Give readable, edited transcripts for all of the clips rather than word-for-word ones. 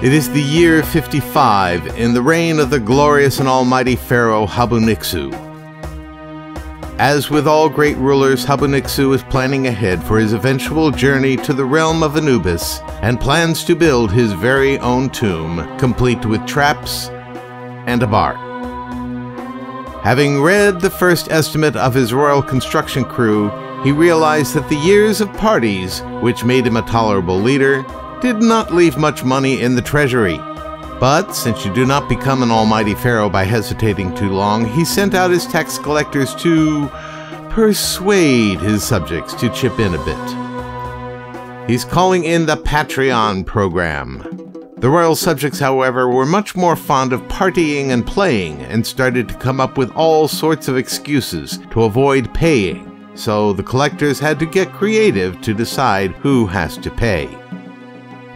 It is the year 55 in the reign of the glorious and almighty pharaoh Habu-Nixu. As with all great rulers, Habu-Nixu is planning ahead for his eventual journey to the realm of Anubis and plans to build his very own tomb, complete with traps and a bar. Having read the first estimate of his royal construction crew, he realized that the years of parties, which made him a tolerable leader, did not leave much money in the treasury. But since you do not become an almighty pharaoh by hesitating too long, he sent out his tax collectors to persuade his subjects to chip in a bit. He's calling in the Patreon program. The royal subjects, however, were much more fond of partying and playing and started to come up with all sorts of excuses to avoid paying, so the collectors had to get creative to decide who has to pay.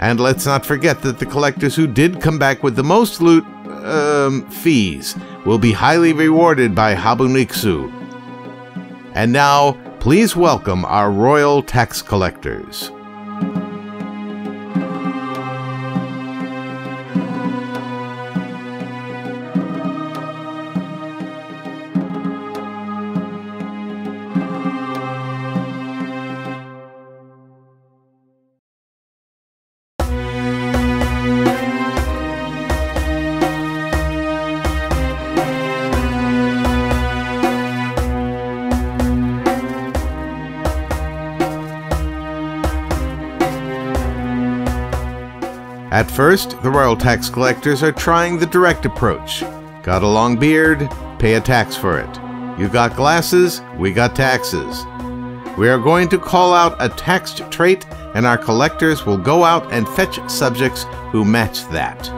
And let's not forget that the collectors who did come back with the most loot, fees, will be highly rewarded by Habu-Nixu. And now, please welcome our royal tax collectors. At first, the royal tax collectors are trying the direct approach. Got a long beard? Pay a tax for it. You got glasses? We got taxes. We are going to call out a taxed trait, and our collectors will go out and fetch subjects who match that.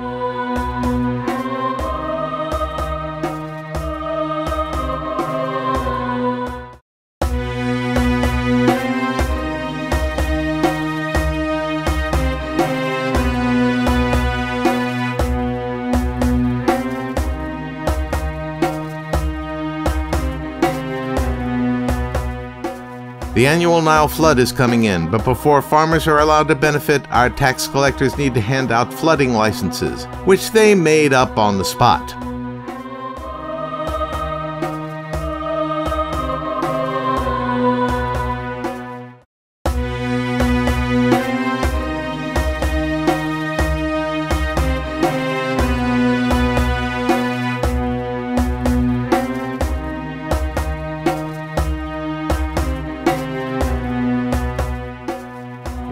The annual Nile flood is coming in, but before farmers are allowed to benefit, our tax collectors need to hand out flooding licenses, which they made up on the spot.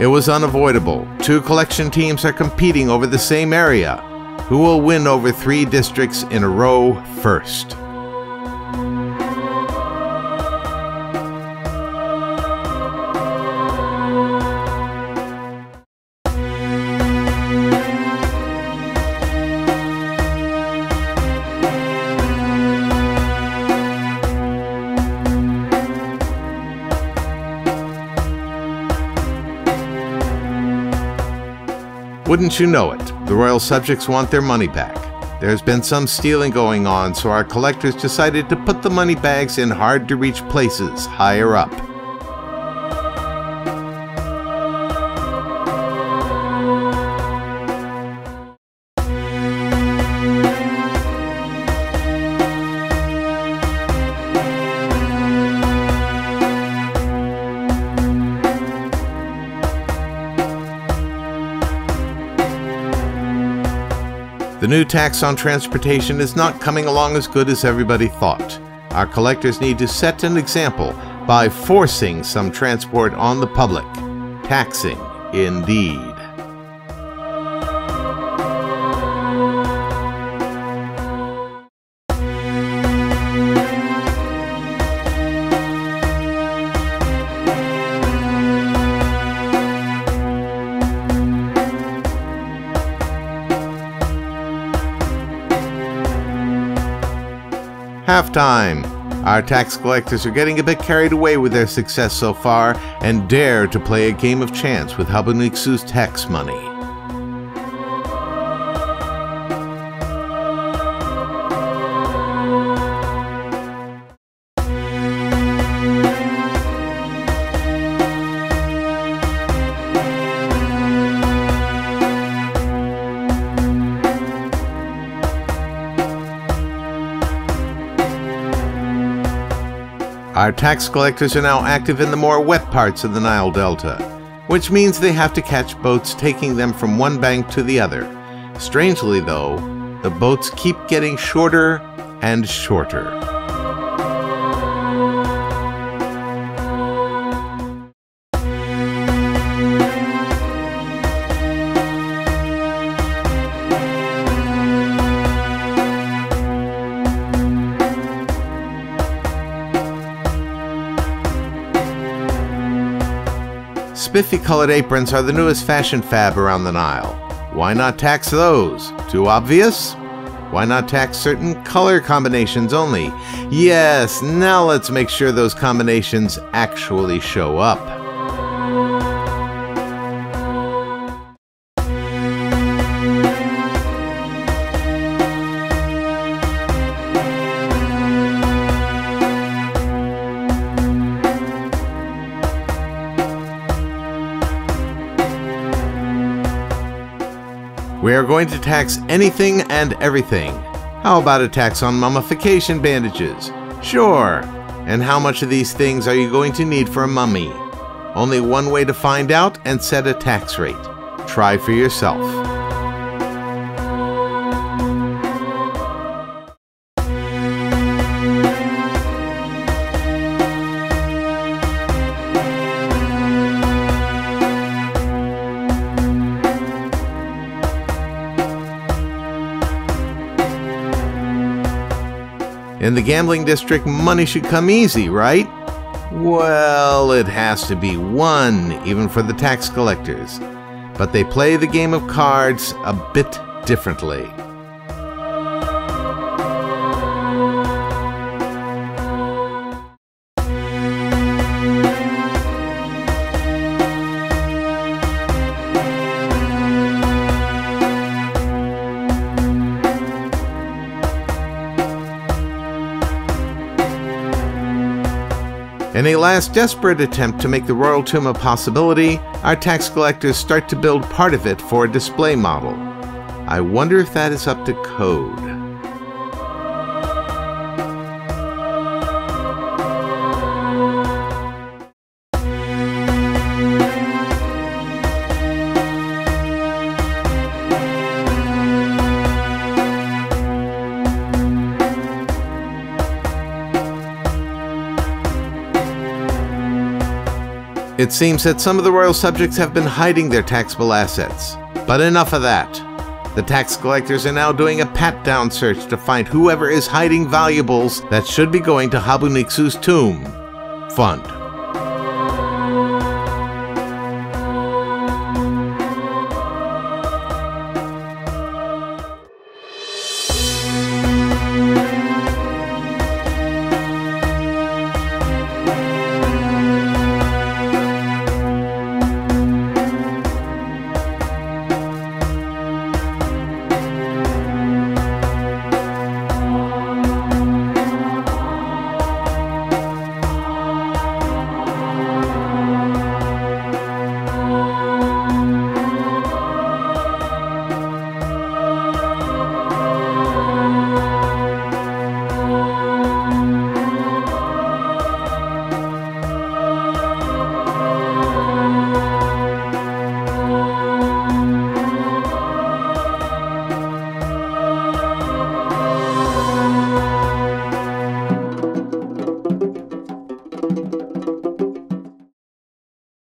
It was unavoidable. Two collection teams are competing over the same area. Who will win over 3 districts in a row first? Wouldn't you know it, the royal subjects want their money back. There's been some stealing going on, so our collectors decided to put the money bags in hard-to-reach places higher up. The new tax on transportation is not coming along as good as everybody thought. Our collectors need to set an example by forcing some transport on the public. Taxing, indeed. Halftime. Our tax collectors are getting a bit carried away with their success so far and dare to play a game of chance with Habu-Nixu's tax money. Our tax collectors are now active in the more wet parts of the Nile Delta, which means they have to catch boats taking them from one bank to the other. Strangely, though, the boats keep getting shorter and shorter. Spiffy-colored aprons are the newest fashion fab around the Nile. Why not tax those? Too obvious? Why not tax certain color combinations only? Yes, now let's make sure those combinations actually show up. We are going to tax anything and everything. How about a tax on mummification bandages? Sure. And how much of these things are you going to need for a mummy? Only one way to find out and set a tax rate. Try for yourself. In the gambling district, money should come easy, right? Well, it has to be one, even for the tax collectors. But they play the game of cards a bit differently. In a last desperate attempt to make the royal tomb a possibility, our tax collectors start to build part of it for a display model. I wonder if that is up to code. It seems that some of the royal subjects have been hiding their taxable assets. But enough of that. The tax collectors are now doing a pat-down search to find whoever is hiding valuables that should be going to Habu Nixu's tomb. Fund.